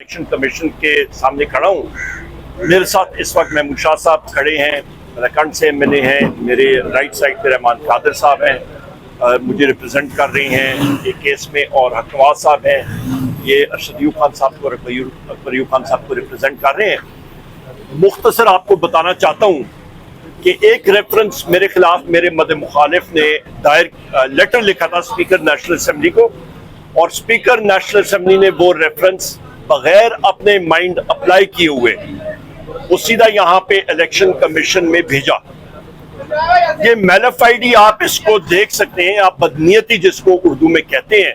Election commission के सामने खड़ा हूँ। मेरे साथ इस वक्त महमूद शाह साहब खड़े हैं, रकंड से मिले हैं, मेरे राइट साइड पे रहमान कादिर साहब हैं, मुझे रिप्रेजेंट कर रही हैं ये केस में, और हकवाज साहब हैं, ये अरशद अयूब खान साहब को अकबर अयूब खान साहब को रिप्रेजेंट कर रहे हैं। मुख्तसर आपको बताना चाहता हूँ कि एक रेफरेंस मेरे खिलाफ मेरे मद मुखालिफ ने दायर लेटर लिखा था स्पीकर नेशनल असम्बली को, और स्पीकर नेशनल असम्बली ने वो रेफरेंस बगैर अपने माइंड अप्लाई किए हुए वो सीधा यहाँ पे इलेक्शन कमीशन में भेजा। ये मैलिफाइडी, आप इसको देख सकते हैं, आप बदनीयती जिसको उर्दू में कहते हैं,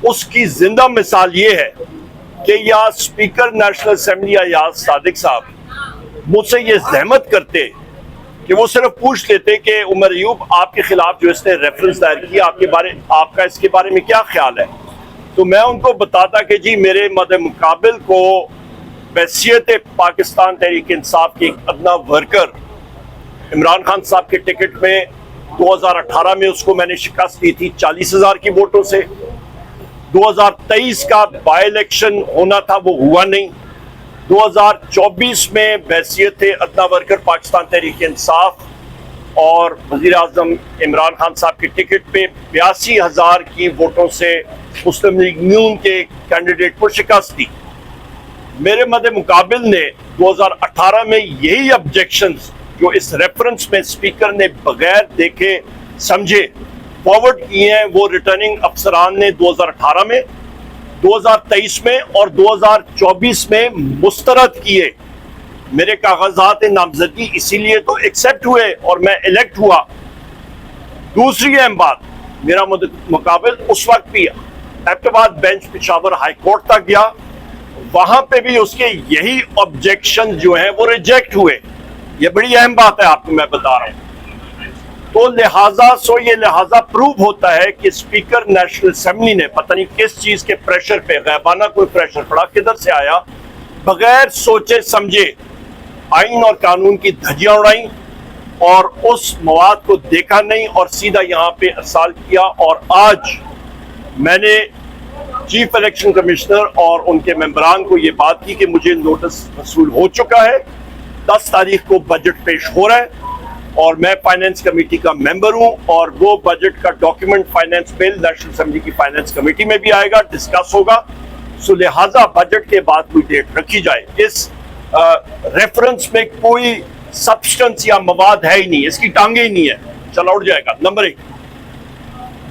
उसकी जिंदा मिसाल ये है कि या speaker national assembly Ayaz Sadiq साहब मुझसे ये जहमत करते कि वो सिर्फ पूछ लेते कि उमर अयूब आपके खिलाफ जो इसने रेफरेंस दायर किया, आपका इसके बारे में क्या ख्याल है, तो मैं उनको बताता कि जी मेरे मद मुकाबिल को बैसियत पाकिस्तान तहरीक इंसाफ के एक अदना वर्कर इमरान खान साहब के टिकट में 2018 में उसको मैंने शिकस्त दी थी 40,000 की वोटों से। 2023 का बाई इलेक्शन होना था, वो हुआ नहीं। 2024 में बैसियत अदना वर्कर पाकिस्तान तहरीक इंसाफ और वज़ीर आज़म इमरान खान साहब के टिकट पे 82,000 की वोटों से मुस्लिम लीग नून के कैंडिडेट को शिकस्त दी। मेरे मद मुकाबिल ने 2018 में यही ऑब्जेक्शंस जो इस रेफरेंस में स्पीकर ने बगैर देखे समझे फॉरवर्ड किए हैं, वो रिटर्निंग अफसरान ने 2018 में, 2023 में और 2024 में मुस्तरद किए। मेरे कागजात नामजदगी इसीलिए तो एक्सेप्ट हुए और मैं इलेक्ट हुआ। दूसरी अहम बात, मेरा मुकाबिल उस वक्त भी Abbottabad bench Peshawar high court तक गया, वहां पे भी उसके यही ऑब्जेक्शन जो हैं वो रिजेक्ट हुए। ये बड़ी अहम बात है, आपको मैं बता रहा हूं। तो लिहाजा प्रूव होता है कि स्पीकर नेशनल असम्बली ने पता नहीं किस चीज के प्रेशर पे, गैबाना कोई प्रेशर पड़ा, किधर से आया, बगैर सोचे समझे आइन और कानून की धज्जियां उड़ाई और उस मवाद को देखा नहीं और सीधा यहाँ पे अरसाल किया। और आज मैंने चीफ इलेक्शन कमिश्नर और उनके मेंबरान को ये बात की कि मुझे नोटिस वसूल हो चुका है, 10 तारीख को बजट पेश हो रहा है और मैं फाइनेंस कमेटी का मेंबर हूं, और वो बजट का document finance bill national assembly की फाइनेंस कमेटी में भी आएगा, डिस्कस होगा। सो लिहाजा बजट के बाद कोई डेट रखी जाए। इस रेफरेंस में कोई सब्सटेंस या मवाद है ही नहीं, इसकी टांगे ही नहीं है, चला उड़ जाएगा। नंबर 1।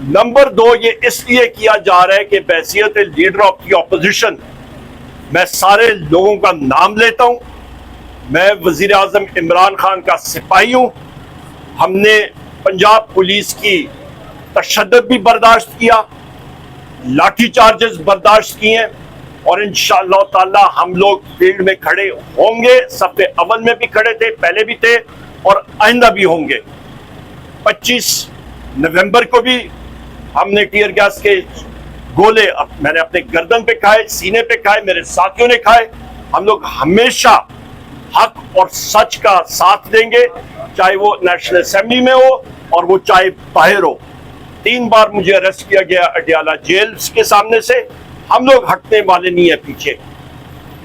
नंबर 2, ये इसलिए किया जा रहा है कि बैसियत लीडर ऑफ द ऑपोजिशन मैं सारे लोगों का नाम लेता हूं। मैं वजीर आजम इमरान खान का सिपाही हूं। हमने पंजाब पुलिस की तशद्दुद भी बर्दाश्त किया, लाठी चार्जेस बर्दाश्त किए हैं, और इंशाअल्लाह ताला हम लोग फील्ड में खड़े होंगे। सफ़े अव्वल में भी खड़े थे, पहले भी थे और आइंदा भी होंगे। 25 नवंबर को भी हमने टीयर गैस के गोले मैंने अपने गर्दन पे खाए, सीने पे खाए, मेरे साथियों ने खाए। हम लोग हमेशा हक और सच का साथ देंगे, चाहे वो नेशनल असम्बली में हो और वो चाहे बाहर हो। 3 बार मुझे अरेस्ट किया गया अडियाला जेल के सामने से, हम लोग हटने वाले नहीं है पीछे।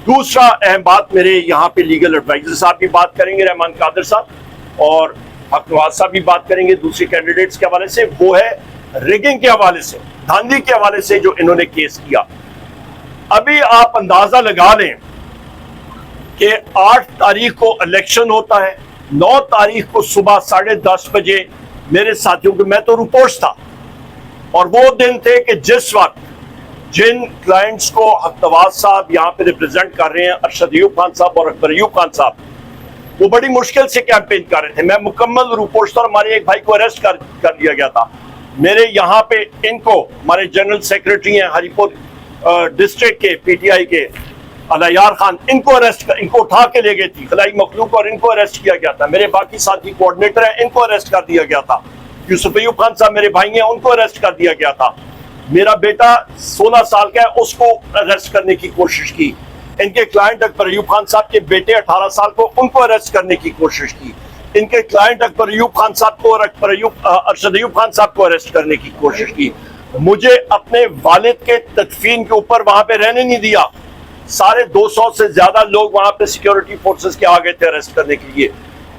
दूसरा अहम बात, मेरे यहाँ पे लीगल एडवाइजर साहब भी बात करेंगे, रहमान कादिर साहब, और हकवाज साहब भी बात करेंगे दूसरे कैंडिडेट्स के हवाले से, वो है रिगिंग के हवाले से, धांधली के हवाले से जो इन्होंने केस किया। अभी आप अंदाजा लगा लें कि 8 तारीख को इलेक्शन होता है, 9 तारीख को सुबह 10:30 बजे मेरे साथियों को, मैं तो रुपोश था, और वो दिन थे कि जिस वक्त जिन क्लाइंट्स को हकवाज साहब यहाँ पे रिप्रेजेंट कर रहे हैं, अरशद अयूब खान साहब और अकबर अयूब खान साहब, वो बड़ी मुश्किल से कैंपेन कर रहे थे। मैं मुकम्मल रुपोश था, हमारे एक भाई को अरेस्ट कर लिया गया था। मेरे यहाँ पे इनको, हमारे जनरल सेक्रेटरी हैं हरीपुर डिस्ट्रिक्ट के पीटीआई के अलायार खान, इनको उठा के ले गई थी खलाई मखलूक, और इनको अरेस्ट किया गया था। मेरे बाकी साथी कोऑर्डिनेटर हैं, इनको अरेस्ट कर दिया गया था। यूसुफ अयूब खान साहब मेरे भाई हैं, उनको अरेस्ट कर दिया गया था। मेरा बेटा 16 साल का है, उसको अरेस्ट करने की कोशिश की। इनके क्लाइंट अकबर अयूब खान साहब के बेटे 18 साल को, उनको अरेस्ट करने की कोशिश की। इनके क्लाइंट अकबर अयूब खान साहब को और अरशद अयूब खान साहब को अरेस्ट करने की कोशिश की। मुझे अपने वालिद के तदफीन के ऊपर वहां पे रहने नहीं दिया। سارے 200 سے زیادہ لوگ وہاں پہ سیکیورٹی فورسز کے آ گئے تھے اریسٹ کرنے کے لیے.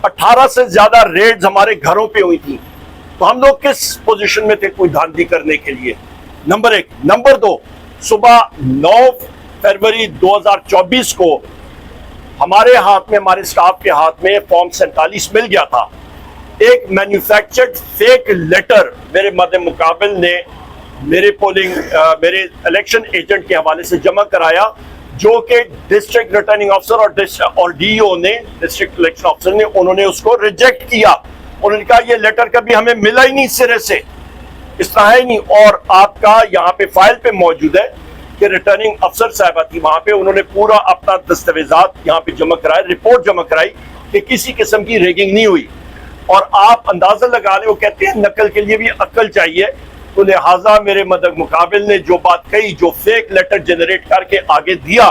18 سے زیادہ ریڈز ہمارے گھروں پہ ہوئی تھی. تو ہم لوگ کس پوزیشن میں تھے کوئی دھاندلی کرنے کے لیے؟ نمبر 1. نمبر 2, صبح 9 فروری 2024 کو ہمارے ہاتھ میں, ہمارے سٹاف کے ہاتھ میں فارم 47 مل گیا تھا. ایک مینوفیکچرڈ فیک لیٹر میرے مد مقابل نے میرے الیکشن ایجنٹ کے حوالے سے جمع کرایا, جو کہ ڈسٹرکٹ ریٹرننگ آفیسر اور ڈی او نے, ڈسٹرکٹ الیکشن آفیسر نے, انہوں نے اس کو ریجیکٹ کیا. انہوں نے کہا یہ لیٹر کبھی ہمیں ملا ہی نہیں سرے سے, اس طرح ہے نہیں. اور آپ کا یہاں پہ فائل پہ موجود ہے کہ ریٹرننگ افسر صاحبہ تھی وہاں پہ, انہوں نے پورا اپنا دستاویزات یہاں پہ جمع کرائے, رپورٹ جمع کرائی کہ کسی قسم کی ریگنگ نہیں ہوئی. اور آپ اندازہ لگا لیں, وہ کہتے ہیں نقل کے لیے بھی عقل چاہیے. تو لہٰذا میرے مدد مقابل نے جو بات کہی, جو فیک لیٹر جنریٹ کر کے آگے دیا,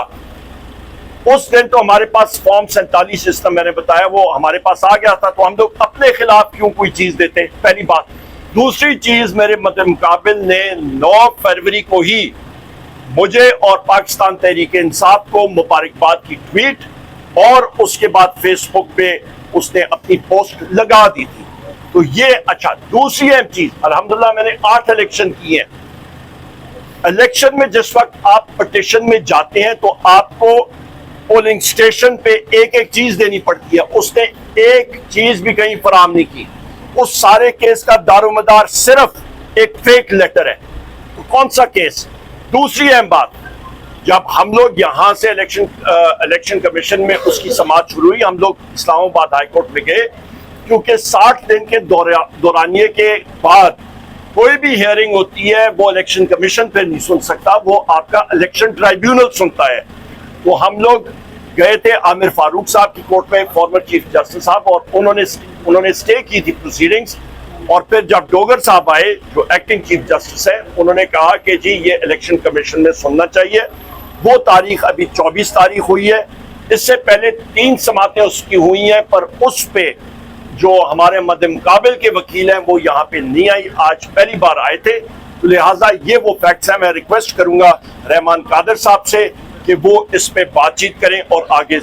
اس دن تو ہمارے پاس فارم 47 سسٹم میں نے بتایا وہ ہمارے پاس آ گیا تھا. تو ہم لوگ اپنے خلاف کیوں کوئی چیز دیتے, پہلی بات. دوسری چیز, میرے مدد مقابل نے 9 فروری کو ہی مجھے اور پاکستان تحریک انصاف کو مبارکباد کی ٹویٹ اور اس کے بعد فیس بک پہ اس نے اپنی پوسٹ لگا دی تھی. تو یہ اچھا. دوسری اہم چیز, الحمدللہ میں نے 8 الیکشن کیے ہیں. الیکشن میں جس وقت آپ پٹیشن میں جاتے ہیں تو آپ کو پولنگ سٹیشن پہ ایک ایک چیز دینی پڑتی ہے. اس نے ایک چیز بھی کہیں فراہم نہیں کی. اس سارے کیس کا دار و مدار صرف ایک فیک لیٹر ہے. تو کون سا کیس؟ دوسری اہم بات, جب ہم لوگ یہاں سے الیکشن کمیشن میں اس کی سماعت شروع ہوئی, ہم لوگ اسلام آباد ہائی کورٹ میں گئے, کیونکہ 60 دن کے دورانیے کے بعد کوئی بھی ہیئرنگ ہوتی ہے وہ الیکشن کمیشن پہ نہیں سن سکتا, وہ آپ کا الیکشن ٹرائیبیونل سنتا ہے. تو ہم لوگ گئے تھے عامر فاروق صاحب کی کورٹ میں, فارمر چیف جسٹس صاحب, اور انہوں نے اسٹے کی تھی پروسیڈنگز. اور پھر جب ڈوگر صاحب آئے جو ایکٹنگ چیف جسٹس ہیں, انہوں نے کہا کہ جی یہ الیکشن کمیشن میں سننا چاہیے. وہ تاریخ ابھی 24 تاریخ ہوئی ہے. اس سے پہلے 3 سماعتیں اس کی ہوئی ہیں, پر اس پہ جو ہمارے مد مقابل کے وکیل ہیں وہ یہاں پہ نہیں آئی, آج پہلی بار آئے تھے. تو لہٰذا یہ وہ فیکٹس ہیں. میں ریکویسٹ کروں گا رحمان قادر صاحب سے کہ وہ اس پہ بات چیت کریں اور آگے